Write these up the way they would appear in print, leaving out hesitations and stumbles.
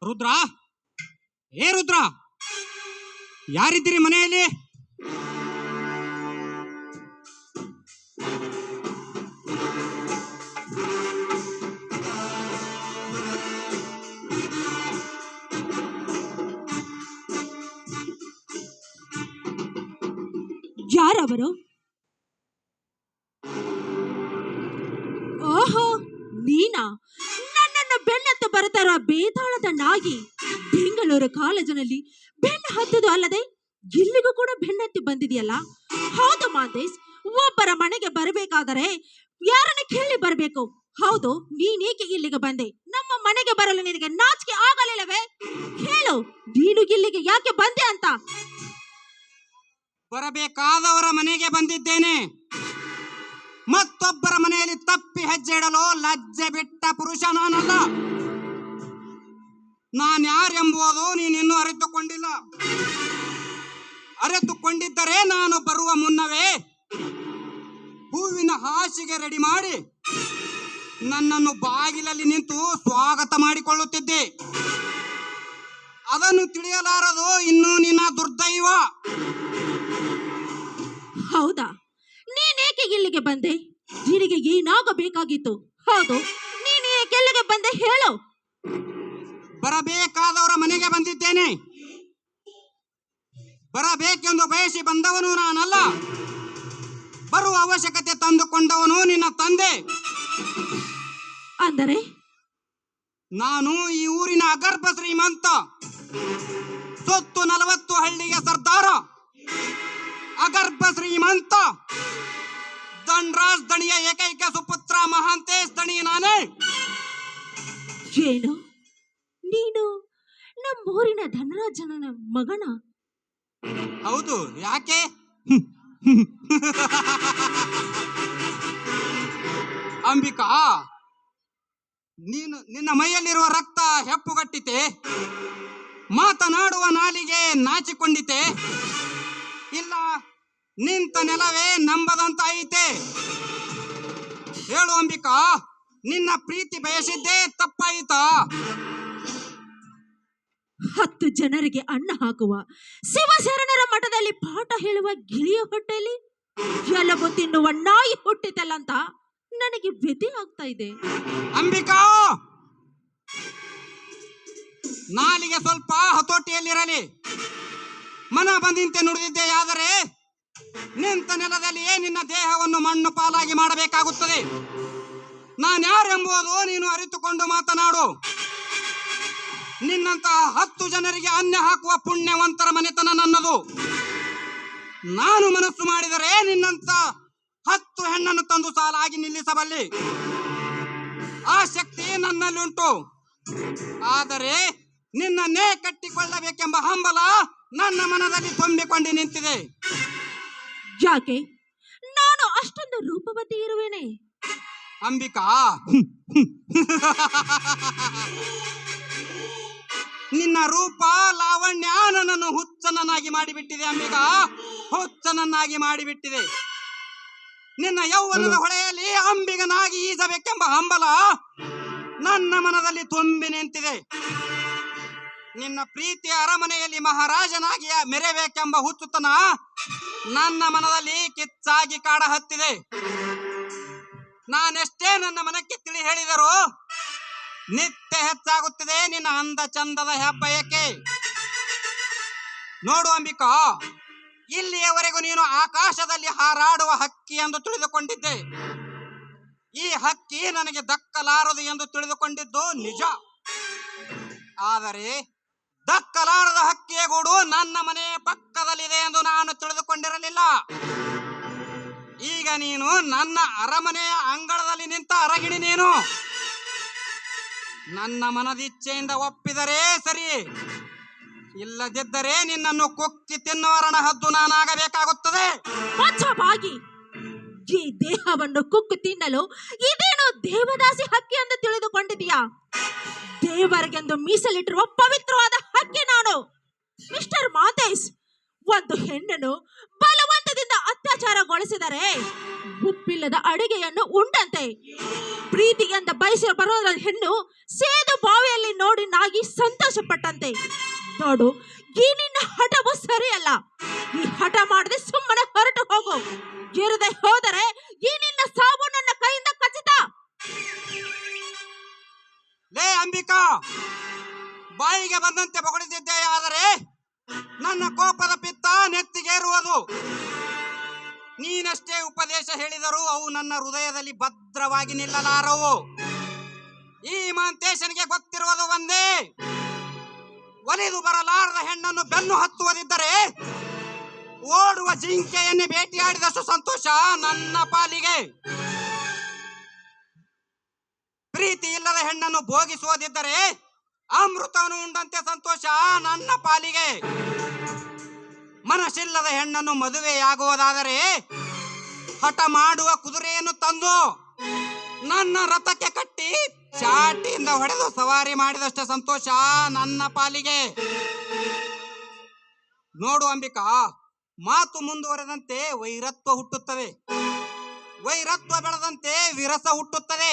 ರುದ್ರ, ಏ ರುದ್ರ, ಯಾರಿದ್ದೀರಿ ಮನೆಯಲ್ಲಿ? ಯಾರವರು? ಓಹೋ, ನೀನಾ? ನನ್ನನ್ನು ಬೆನ್ನತ್ತು ಬರುತ್ತಾರ ಬೇತಾಳದ ನಾಗಿ. ಬೆಂಗಳೂರು ಕಾಲೇಜಿನಲ್ಲಿ ಬೆನ್ನು ಹತ್ತದು ಅಲ್ಲದೆ ಇಲ್ಲಿಗೂ ಕೂಡ ಬೆನ್ನತ್ತಿ ಬಂದಿದೆಯಲ್ಲ. ಹೌದು ಮಾಂತೇಶ್, ಒಬ್ಬರ ಮನೆಗೆ ಬರಬೇಕಾದರೆ ಯಾರನ್ನ ಕೇಳಿ ಬರಬೇಕು. ಹೌದು, ನೀನೇಕೆ ಇಲ್ಲಿಗೆ ಬಂದೆ? ನಮ್ಮ ಮನೆಗೆ ಬರಲು ನಿನಗೆ ನಾಚಿಕೆ ಆಗಲಿಲ್ಲವೇ? ಹೇಳು, ನೀನು ಇಲ್ಲಿಗೆ ಯಾಕೆ ಬಂದೆ ಅಂತ. ಬರಬೇಕಾದವರ ಮನೆಗೆ ಬಂದಿದ್ದೇನೆ. ಮತ್ತೊಬ್ಬರ ಮನೆಯಲ್ಲಿ ತಪ್ಪಿ ಹೆಜ್ಜೆ ಇಡಲು ಲಜ್ಜೆ ಬಿಟ್ಟ ಪುರುಷ ನಾನಲ್ಲ. ನಾನ್ಯಾರೆಂಬುದು ನೀನಿನ್ನೂ ಅರಿತುಕೊಂಡಿಲ್ಲ. ಅರಿತುಕೊಂಡಿದ್ದರೆ ನಾನು ಬರುವ ಮುನ್ನವೇ ಹೂವಿನ ಹಾಸಿಗೆ ರೆಡಿ ಮಾಡಿ ನನ್ನನ್ನು ಬಾಗಿಲಲ್ಲಿ ನಿಂತು ಸ್ವಾಗತ ಮಾಡಿಕೊಳ್ಳುತ್ತಿದ್ದೆ. ಅದನ್ನು ತಿಳಿಯಲಾರದು ಇನ್ನೂ ನಿನ್ನ ದುರ್ದೈವ. ಹೌದಾ, ನೀನೇಕೆ ಇಲ್ಲಿಗೆ ಬಂದೆ? ನಿನಗೆ ಏನಾಗಬೇಕಾಗಿತ್ತು? ಹೌದು, ನೀನೇಕೆ ಇಲ್ಲಿಗೆ ಬಂದೆ ಹೇಳು. ಬರಬೇಕಾದವರ ಮನೆಗೆ ಬಂದಿದ್ದೇನೆ. ಬರಬೇಕೆಂದು ಬಯಸಿ ಬಂದವನು ನಾನಲ್ಲ. ಬರುವ ಅವಶ್ಯಕತೆ ತಂದುಕೊಂಡವನು ನಿನ್ನ ತಂದೆ. ಅಂದರೆ ನಾನು ಈ ಊರಿನ ಅಗರ್ಭ ಶ್ರೀಮಂತ, ಸೊತ್ತು 40 ಹಳ್ಳಿಗೆ ಸರ್ದಾರ, ಅಗರ್ಭ ಶ್ರೀಮಂತ, ಧನ್ರಾಜ್ ದಣಿಯ ಏಕೈಕ ಸುಪುತ್ರ ಮಹಾಂತೇಶ್ ದಣಿ ನಾನೇ. ಏನು, ನೀನು ನಮ್ಮೂರಿನ ಧನರಾಜನ ಮಗನ? ಹೌದು, ಯಾಕೆ? ಅಂಬಿಕಾ, ನಿನ್ನ ಮೈಯಲ್ಲಿರುವ ರಕ್ತ ಹೆಪ್ಪುಗಟ್ಟಿತೆ? ಮಾತನಾಡುವ ನಾಲಿಗೆ ನಾಚಿಕೊಂಡಿತೆ? ಇಲ್ಲ ನಿಂತ ನೆಲವೇ ನಂಬದಂತಾಯಿತೆ? ಹೇಳು ಅಂಬಿಕಾ, ನಿನ್ನ ಪ್ರೀತಿ ಬಯಸಿದ್ದೇ ತಪ್ಪಾಯಿತಾ? 10 ಜನರಿಗೆ ಅನ್ನ ಹಾಕುವ ಶಿವಶರಣರ ಮಠದಲ್ಲಿ ಪಾಠ ಹೇಳುವ ಗಿಳಿಯ ಹೊಟ್ಟೆಯಲ್ಲಿ ಎಲ್ಲವೂ ತಿನ್ನುವ ನಾಯಿ ಹುಟ್ಟಿತಲ್ಲ ಅಂತ ನನಗೆ ವ್ಯಥೆ ಆಗ್ತಾ ಇದೆ. ಅಂಬಿಕಾ, ನಾಲಿಗೆ ಸ್ವಲ್ಪ ಹತೋಟಿಯಲ್ಲಿರಲಿ. ಮನ ಬಂದಿಂತೆ ನುಡಿದಿದ್ದೆಯಾದರೆ ನಿಂತ ನೆಲದಲ್ಲಿಯೇ ನಿನ್ನ ದೇಹವನ್ನು ಮಣ್ಣು ಪಾಲಾಗಿ ಮಾಡಬೇಕಾಗುತ್ತದೆ. ನಾನ್ಯಾರೆಂಬುದು ನೀನು ಅರಿತುಕೊಂಡು ಮಾತನಾಡು. ನಿನ್ನಂತಹ 10 ಜನರಿಗೆ ಅನ್ನ ಹಾಕುವ ಪುಣ್ಯವಂತರ ಮನೆತನ ನನ್ನದು. ನಾನು ಮನಸ್ಸು ಮಾಡಿದರೆ ನಿನ್ನಂತ 10 ಹೆಣ್ಣನ್ನು ತಂದು ಸಾಲಾಗಿ ನಿಲ್ಲಿಸಬಲ್ಲೆ. ಆ ಶಕ್ತಿ ನನ್ನಲ್ಲಿ ಉಂಟು. ಆದರೆ ನಿನ್ನನ್ನೇ ಕಟ್ಟಿಕೊಳ್ಳಬೇಕೆಂಬ ಹಂಬಲ ನನ್ನ ಮನದಲ್ಲಿ ತುಂಬಿಕೊಂಡು ನಿಂತಿದೆ. ಯಾಕೆ, ನಾನು ಅಷ್ಟೊಂದು ರೂಪವತಿ ಇರುವೇನೆ? ಅಂಬಿಕಾ, ನಿನ್ನ ರೂಪ ಲಾವಣ್ಯ ನನ್ನನ್ನು ಹುಚ್ಚನನ್ನಾಗಿ ಮಾಡಿಬಿಟ್ಟಿದೆ. ಅಂಬಿಕಾ, ಹುಚ್ಚನನ್ನಾಗಿ ಮಾಡಿಬಿಟ್ಟಿದೆ. ನಿನ್ನ ಯೌವನದ ಹೊಳೆಯಲ್ಲಿ ಅಂಬಿಗನಾಗಿ ಈಸಬೇಕೆಂಬ ಹಂಬಲ ನನ್ನ ಮನದಲ್ಲಿ ತುಂಬಿ ನಿಂತಿದೆ. ನಿನ್ನ ಪ್ರೀತಿಯ ಅರಮನೆಯಲ್ಲಿ ಮಹಾರಾಜನಾಗಿ ಮೆರೆಬೇಕೆಂಬ ಹುಚ್ಚುತನ ನನ್ನ ಮನದಲ್ಲಿ ಕಿಚ್ಚಾಗಿ ಕಾಡ ಹತ್ತಿದೆ. ನಾನೆಷ್ಟೇ ನನ್ನ ಮನಕ್ಕೆ ತಿಳಿ ಹೇಳಿದರೂ ನಿತ್ಯ ಹೆಚ್ಚಾಗುತ್ತಿದೆ ನಿನ್ನ ಅಂದ ಚಂದದ ಹೆಬ್ಬಯಕೆ. ನೋಡು ಅಂಬಿಕಾ, ಇಲ್ಲಿಯವರೆಗೂ ನೀನು ಆಕಾಶದಲ್ಲಿ ಹಾರಾಡುವ ಹಕ್ಕಿ ಎಂದು ತಿಳಿದುಕೊಂಡಿದ್ದೆ. ಈ ಹಕ್ಕಿ ನನಗೆ ದಕ್ಕಲಾರದು ಎಂದು ತಿಳಿದುಕೊಂಡಿದ್ದು ನಿಜ. ಆದರೆ ದಕ್ಕಲಾರದ ಹಕ್ಕಿಯ ಗೂಡು ನನ್ನ ಮನೆಯ ಪಕ್ಕದಲ್ಲಿದೆ ಎಂದು ನಾನು ತಿಳಿದುಕೊಂಡಿರಲಿಲ್ಲ. ಈಗ ನೀನು ನನ್ನ ಅರಮನೆಯ ಅಂಗಳದಲ್ಲಿ ನಿಂತ ಅರಗಿಣಿ. ನೀನು ನನ್ನ ಮನದಿಚ್ಛೆಯಿಂದ ಒಪ್ಪಿದರೆ ಸರಿ, ಇಲ್ಲದಿದ್ದರೆ ನಿನ್ನನ್ನು ಕುಕ್ಕಿ ತಿನ್ನುವರಣ ಹದ್ದು ನಾನಾಗಬೇಕಾಗುತ್ತದೆ. ಈ ದೇಹವನ್ನು ಕುಕ್ಕು ತಿನ್ನಲು ಇದೇನು ದೇವದಾಸಿ ಹಕ್ಕಿ ಎಂದು ತಿಳಿದುಕೊಂಡಿದೀಯಾ? ದೇವರಿಗೆಂದು ಮೀಸಲಿಟ್ಟಿರುವ ಪವಿತ್ರವಾದ ಹಕ್ಕಿ ನಾನು. ಮಿಸ್ಟರ್ ಮಾಂತೇಶ್, ಒಂದು ಹೆಣ್ಣನ್ನು ಬಲವಂತದಿಂದ ಅತ್ಯಾಚಾರಗೊಳಿಸಿದರೆ ಉಪ್ಪಿಲ್ಲದ ಅಡಿಗೆಯನ್ನು ಉಂಡಂತೆ. ಪ್ರೀತಿಗೆಂದ ಬಯಸಿ ಬರೋದ್ರ ಹೆಣ್ಣು ಸೇದು ಬಾವಿಯಲ್ಲಿ ನೋಡಿ ನಾಗಿ ಸಂತೋಷ ಪಟ್ಟಂತೆ. ನೋಡು, ಈ ನಿನ್ನ ಹಠವು ಸರಿಯಲ್ಲ. ಈ ಹಠ ಮಾಡದೆ ಸುಮ್ಮನೆ ಹೊರಟು ಹೋಗು. ಇರದೆ ಹೋದರೆ ಈ ನಿನ್ನ ಸಾವು ನನ್ನ ಕೈಯಿಂದ ಖಚಿತ. ಲೇ ಅಂಬಿಕಾ, ಬಾಯಿಗೆ ಬಂದಂತೆ ಬೊಗಳುತ್ತಿದ್ದೆ, ಆದರೆ ನನ್ನ ಕೋಪದ ಪಿತ್ತ ನೆತ್ತಿಗೇರುವುದು. ನೀನಷ್ಟೇ ಉಪದೇಶ ಹೇಳಿದರೂ ಅವು ನನ್ನ ಹೃದಯದಲ್ಲಿ ಭದ್ರವಾಗಿ ನಿಲ್ಲಲಾರವು. ಈ ಮಾಂತೇಶನಿಗೆ ಗೊತ್ತಿರುವುದು ಒಂದೇ, ಒಲಿದು ಬರಲಾರದ ಹೆಣ್ಣನ್ನು ಬೆನ್ನು ಹತ್ತುವುದಿದ್ದರೆ ಓಡುವ ಜಿಂಕೆಯನ್ನೇ ಭೇಟಿಯಾಡಿದಷ್ಟು ಸಂತೋಷ ನನ್ನ ಪಾಲಿಗೆ. ಪ್ರೀತಿ ಇಲ್ಲದ ಹೆಣ್ಣನ್ನು ಭೋಗಿಸುವುದಿದ್ದರೆ ಅಮೃತವನ್ನು ಉಂಡಂತೆ ಸಂತೋಷ ನನ್ನ ಪಾಲಿಗೆ. ಮನಸ್ಸಿಲ್ಲದ ಹೆಣ್ಣನ್ನು ಮದುವೆಯಾಗುವುದಾದರೆ ಹಠ ಮಾಡುವ ಕುದುರೆಯನ್ನು ತಂದು ನನ್ನ ರಥಕ್ಕೆ ಕಟ್ಟಿ ಚಾಟಿಯಿಂದ ಹೊಡೆದು ಸವಾರಿ ಮಾಡಿದಷ್ಟೇ ಸಂತೋಷ ನನ್ನ ಪಾಲಿಗೆ. ನೋಡು ಅಂಬಿಕಾ, ಮಾತು ಮುಂದುವರೆದಂತೆ ವೈರತ್ವ ಹುಟ್ಟುತ್ತದೆ. ವೈರತ್ವ ಬೆಳೆದಂತೆ ವಿರಸ ಹುಟ್ಟುತ್ತದೆ.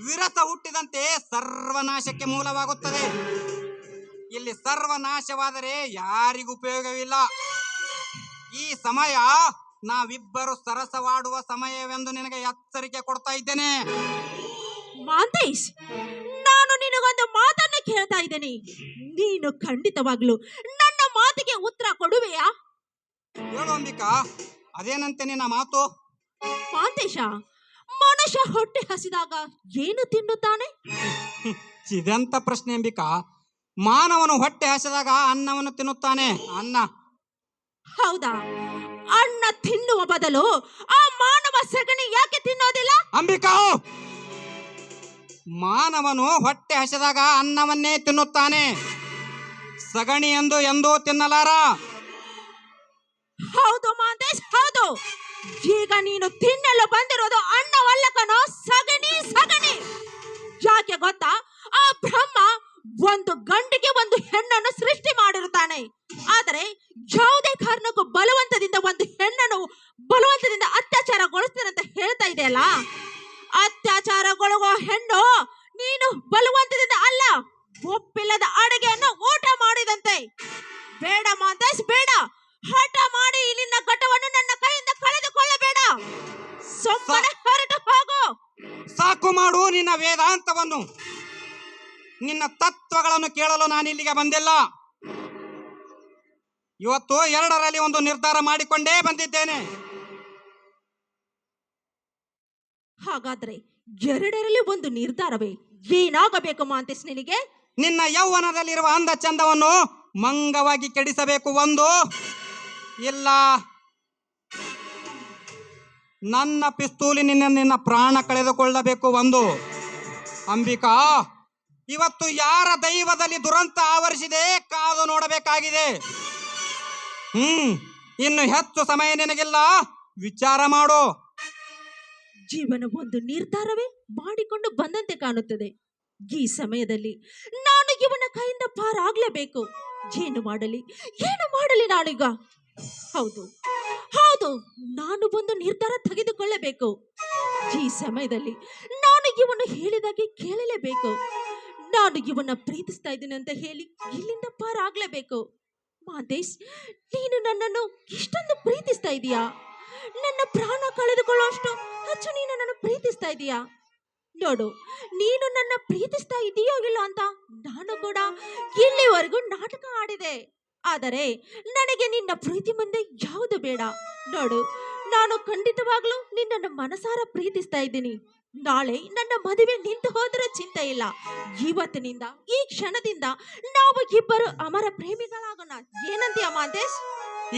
ವಿರಸ ಹುಟ್ಟಿದಂತೆ ಸರ್ವನಾಶಕ್ಕೆ ಮೂಲವಾಗುತ್ತದೆ. ಇಲ್ಲಿ ಸರ್ವನಾಶವಾದರೆ ಯಾರಿಗೂ ಉಪಯೋಗವಿಲ್ಲ. ಈ ಸಮಯ ನಾವಿಬ್ಬರು ಸರಸವಾಡುವ ಸಮಯವೆಂದು ನಿನಗೆ ಎಚ್ಚರಿಕೆ ಕೊಡ್ತಾ ಇದ್ದೇನೆ. ಮಾಂತೇಶ್, ನಾನು ನಿನಗೊಂದು ಮಾತನ್ನು ಕೇಳ್ತಾ ಇದ್ದೇನೆ. ನೀನು ಖಂಡಿತವಾಗ್ಲು ನನ್ನ ಮಾತಿಗೆ ಉತ್ತರ ಕೊಡುವೆಯಾ? ಹೇಳು ಅಂಬಿಕಾ, ಅದೇನಂತೆ ನಿನ್ನ ಮಾತು? ಮಾಂತೇಶ, ಮನುಷ್ಯ ಹೊಟ್ಟೆ ಹಸಿದಾಗ ಏನು ತಿನ್ನುತ್ತಾನೆ? ಇದೆಂತ ಪ್ರಶ್ನೆ ಅಂಬಿಕಾ? ಮಾನವನು ಹೊಟ್ಟೆ ಹಸಿದಾಗ ಅನ್ನವನ್ನು ತಿನ್ನುತ್ತಾನೆ. ಅನ್ನ. ಹೌದಾ? ಅನ್ನ ತಿನ್ನುವ ಬದಲು ಆ ಮಾನವ ಸಗಣಿ ಯಾಕೆ ತಿನ್ನೋದಿಲ್ಲ? ಅಂಬಿಕಾ, ಮಾನವನು ಹೊಟ್ಟೆ ಹಸಿದಾಗ ಅನ್ನವನ್ನೇ ತಿನ್ನುತ್ತಾನೆ, ಸಗಣಿ ಎಂದೂ ತಿನ್ನಲಾರ. ಹೌದು ಮಾಂತೇಶ್, ಹೌದು. ಈಗ ನೀನು ತಿನ್ನಲು ಬಂದಿರೋದು ಅನ್ನವಲ್ಲ ಕಣೋ, ಸಗಣಿ ಸಗಣಿ. ಯಾಕೆ ಗೊತ್ತಾ? ಆ ಬ್ರಹ್ಮ ಒಂದು ಗಂಡಿಗೆ ಒಂದು ಹೆಣ್ಣನ್ನು ಸೃಷ್ಟಿ ಮಾಡಿರುತ್ತಾನೆ. ಆದರೆ ಯಾವುದೇ ಕಾರಣಕ್ಕೂ ಬಲವಂತದಿಂದ ಒಂದು ಹೆಣ್ಣನ್ನು ಬಲವಂತದಿಂದ ಅತ್ಯಾಚಾರಗೊಳಿಸ್ತೀನಿ ಅಂತ ಹೇಳ್ತಾ ಇದೆಯಲ್ಲ, ಅತ್ಯಾಚಾರಗೊಳ್ಳುವ ಹೆಣ್ಣು ನೀನು ಬಲವಂತದಿಂದ ಅಲ್ಲ, ಒಪ್ಪಿಲ್ಲದ ಅಡುಗೆಯನ್ನು ಊಟ ಮಾಡಿದಂತೆ. ಬೇಡ ಮಾಂತೇಶ್, ಬೇಡ. ಹಠ ಮಾಡಿ ಇಲ್ಲಿನ ಘಟವನ್ನು ನನ್ನ ಕೈಯಿಂದ ಕಳೆದುಕೊಳ್ಳಬೇಡ. ಸುಮ್ಮನೆ ಹೊರಟು ಹೋಗು. ಸಾಕು ಮಾಡು ನಿನ್ನ ವೇದಾಂತವನ್ನು. ನಿನ್ನ ತತ್ವಗಳನ್ನು ಕೇಳಲು ನಾನು ಇಲ್ಲಿಗೆ ಬಂದಿಲ್ಲ. ಇವತ್ತು ಎರಡರಲ್ಲಿ ಒಂದು ನಿರ್ಧಾರ ಮಾಡಿಕೊಂಡೇ ಬಂದಿದ್ದೇನೆ. ಹಾಗಾದ್ರೆ ಎರಡರಲ್ಲಿ ಒಂದು ನಿರ್ಧಾರವೇ? ಏನಾಗಬೇಕು ಮಾಂತೇಶ್ ನಿನಗೆ? ನಿನ್ನ ಯೌವನದಲ್ಲಿರುವ ಅಂದ ಚಂದವನ್ನು ಮಂಗವಾಗಿ ಕೆಡಿಸಬೇಕು ಒಂದು, ಇಲ್ಲ ನನ್ನ ಪಿಸ್ತೂಲಿ ನಿನ್ನ ಪ್ರಾಣ ಕಳೆದುಕೊಳ್ಳಬೇಕು ಒಂದು. ಅಂಬಿಕಾ, ಇವತ್ತು ಯಾರ ದೈವದಲ್ಲಿ ದುರಂತ ಆವರಿಸಿದೆ ಕಾದು ನೋಡಬೇಕಾಗಿದೆ. ಇನ್ನು ಹೆಚ್ಚು ಸಮಯ ನಿನಗಿಲ್ಲ, ವಿಚಾರ ಮಾಡು. ಜೀವನ ಒಂದು ನಿರ್ಧಾರವೇ ಮಾಡಿಕೊಂಡು ಬಂದಂತೆ ಕಾಣುತ್ತದೆ. ಈ ಸಮಯದಲ್ಲಿ ನಾನು ಇವನ ಕೈಯಿಂದ ಪಾರಾಗ್ಲೇಬೇಕು. ಏನು ಮಾಡಲಿ ನಾನೀಗ? ಹೌದು ಹೌದು, ನಾನು ಒಂದು ನಿರ್ಧಾರ ತೆಗೆದುಕೊಳ್ಳಬೇಕು. ಈ ಸಮಯದಲ್ಲಿ ನಾನು ಇವನು ಹೇಳಿದಾಗೆ ಕೇಳಲೇಬೇಕು. ನಾನು ಇವನ್ನ ಪ್ರೀತಿಸ್ತಾ ಇದ್ದೀನಿ ಅಂತ ಹೇಳಿ ಇಲ್ಲಿಂದ ಪಾರಾಗ್ಲೇಬೇಕು. ಮಾಂತೇಶ್, ನೀನು ನನ್ನನ್ನು ಇಷ್ಟೊಂದು ಪ್ರೀತಿಸ್ತಾ ಇದೀಯಾ? ನನ್ನ ಪ್ರಾಣ ಕಳೆದುಕೊಳ್ಳುವಷ್ಟು ಹೆಚ್ಚು ನೀನು ನನ್ನ ಪ್ರೀತಿಸ್ತಾ ಇದೀಯಾ? ನೋಡು, ನೀನು ನನ್ನ ಪ್ರೀತಿಸ್ತಾ ಇದೆಯೋ ಇಲ್ಲ ಅಂತ ನಾನು ಕೂಡ ಇಲ್ಲಿವರೆಗೂ ನಾಟಕ ಆಡಿದೆ. ಆದರೆ ನನಗೆ ನಿನ್ನ ಪ್ರೀತಿ ಮುಂದೆ ಯಾವುದು ಬೇಡ. ನೋಡು, ನಾನು ಖಂಡಿತವಾಗ್ಲೂ ನಿನ್ನನ್ನು ಮನಸಾರ ಪ್ರೀತಿಸ್ತಾ ಇದ್ದೀನಿ. ನಾಳೆ ನನ್ನ ಮದುವೆ ನಿಂತು ಹೋದರೂ ಚಿಂತೆ ಇಲ್ಲ. ಇವತ್ತಿನಿಂದ, ಈ ಕ್ಷಣದಿಂದ ನಾವು ಇಬ್ಬರು ಅಮರ ಪ್ರೇಮಿಗಳಾಗೋಣ. ಏನಂತೀಯ ಮಾಂತೇಶ್?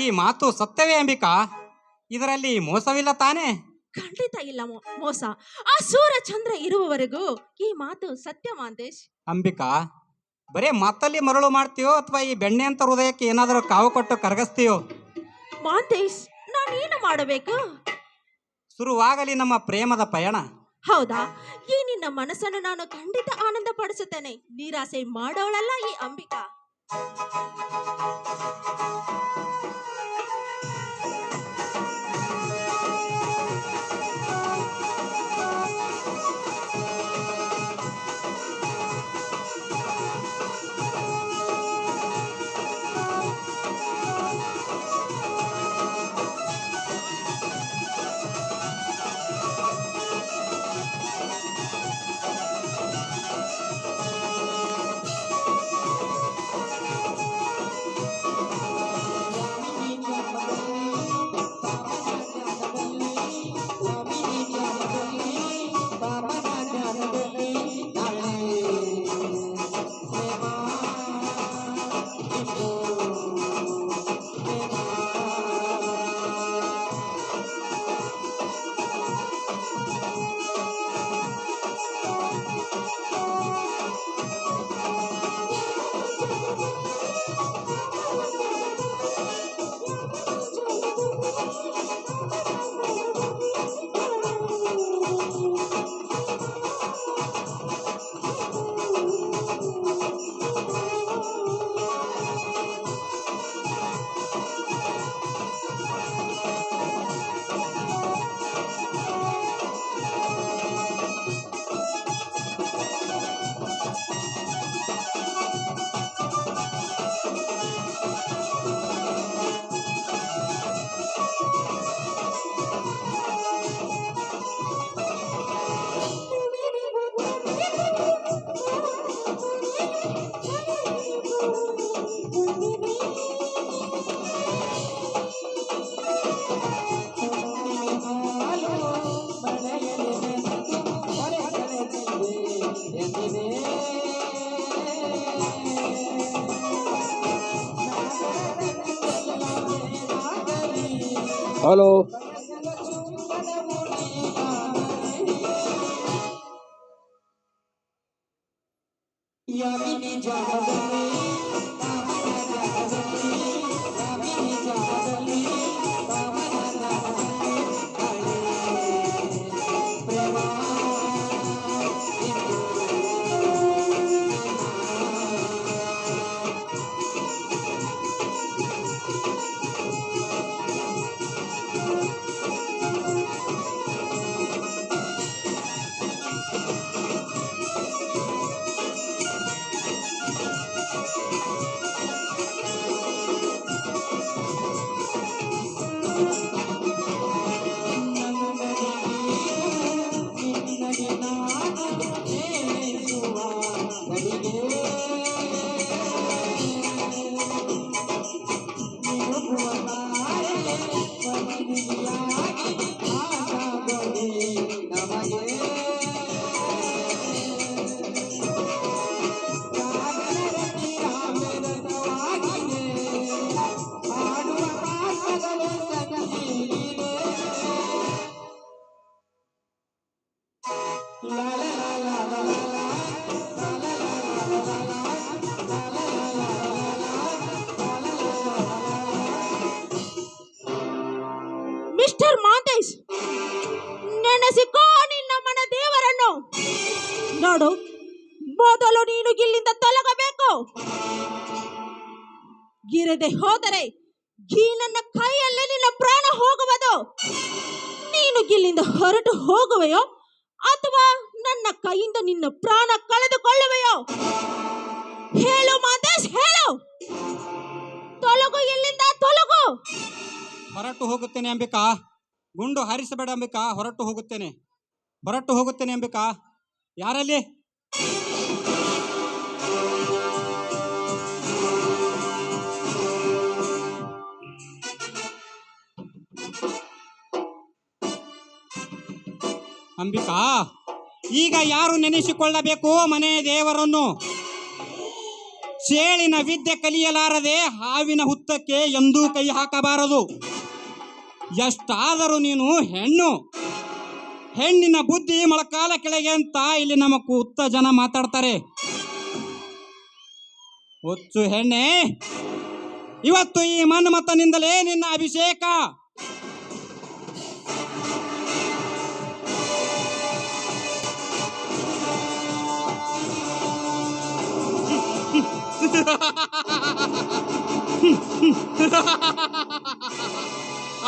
ಈ ಮಾತು ಸತ್ಯವೇ ಅಂಬಿಕಾ? ಇದರಲ್ಲಿ ಮೋಸವಿಲ್ಲ ತಾನೇ? ಖಂಡಿತ ಇಲ್ಲ ಮೋಸ. ಆ ಸೂರ್ಯ ಚಂದ್ರ ಇರುವವರೆಗೂ ಈ ಮಾತು ಸತ್ಯ ಮಾಂತೇಶ್. ಅಂಬಿಕಾ, ಬರೇ ಮಾತಲ್ಲಿ ಮರಳು ಮಾಡ್ತೀಯೋ ಅಥವಾ ಈ ಬೆಣ್ಣೆ ಅಂತ ಹೃದಯಕ್ಕೆ ಏನಾದರೂ ಕಾವು ಕೊಟ್ಟು ಕರಗಿಸ್ತೀಯೋ? ಮಾಂತೇಶ್, ನಾನೇನು ಮಾಡಬೇಕು? ಶುರುವಾಗಲಿ ನಮ್ಮ ಪ್ರೇಮದ ಪಯಣ. ಹೌದಾ? ಈ ನಿನ್ನ ಮನಸ್ಸನ್ನು ನಾನು ಖಂಡಿತ ಆನಂದ ಪಡಿಸುತ್ತೇನೆ. ನಿರಾಸೆ ಮಾಡೋಳಲ್ಲ ಈ ಅಂಬಿಕಾ. ಹಲೋ. ಮಿಸ್ಟರ್ ಮಾಂತೇಶ್, ನೆನೆಸಿಕೋ ನಿನ್ನ ಮನ ದೇವರನ್ನು. ನೋಡು, ಮೊದಲು ನೀನು ಇಲ್ಲಿಂದ ತೊಲಗಬೇಕು. ಗಿರದೆ ಹೋದರೆ ಈ ನನ್ನ ಕೈಯಲ್ಲೇ ನಿನ್ನ ಪ್ರಾಣ ಹೋಗುವುದು. ನೀನು ಇಲ್ಲಿಂದ ಹೊರಟು ಹೋಗುವೆಯೋ ಅಥವಾ ನನ್ನ ಕೈಯಿಂದ ನಿನ್ನ ಪ್ರಾಣ ಕಳೆದುಕೊಳ್ಳುವೆಯೋ? ಹೇಳು ಮಾಂತೇಶ್, ಹೇಳು. ತೊಲಗು, ಇಲ್ಲಿಂದ ತೊಲಗು. ಹೊರಟು ಹೋಗುತ್ತೇನೆ ಅಂಬಿಕಾ. ಗುಂಡು ಹಾರಿಸಬೇಡ ಅಂಬಿಕಾ. ಹೊರಟು ಹೋಗುತ್ತೇನೆ, ಹೊರಟು ಹೋಗುತ್ತೇನೆ ಅಂಬಿಕಾ. ಯಾರಲ್ಲಿ? ಅಂಬಿಕಾ, ಈಗ ಯಾರು ನೆನೆಸಿಕೊಳ್ಳಬೇಕು ಮನೆ ದೇವರನ್ನು? ಚೇಳಿನ ವಿದ್ಯೆ ಕಲಿಯಲಾರದೆ ಹಾವಿನ ಹುತ್ತಕ್ಕೆ ಎಂದೂ ಕೈ ಹಾಕಬಾರದು. ಎಷ್ಟಾದರೂ ನೀನು ಹೆಣ್ಣು. ಹೆಣ್ಣಿನ ಬುದ್ಧಿ ಮೊಳಕಾಲ ಕೆಳಗೆ ಅಂತ ಇಲ್ಲಿ ನಮ್ಮ ಕೂತ ಜನ ಮಾತಾಡ್ತಾರೆ. ಹುಚ್ಚು ಹೆಣ್ಣೆ, ಇವತ್ತು ಈ ಮನ್ಮಥನಿಂದಲೇ ನಿನ್ನ ಅಭಿಷೇಕ.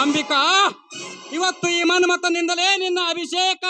ಅಂಬಿಕಾ, ಇವತ್ತು ಈ ಮನ್ಮಥನಿಂದಲೇ ನಿನ್ನ ಅಭಿಷೇಕ.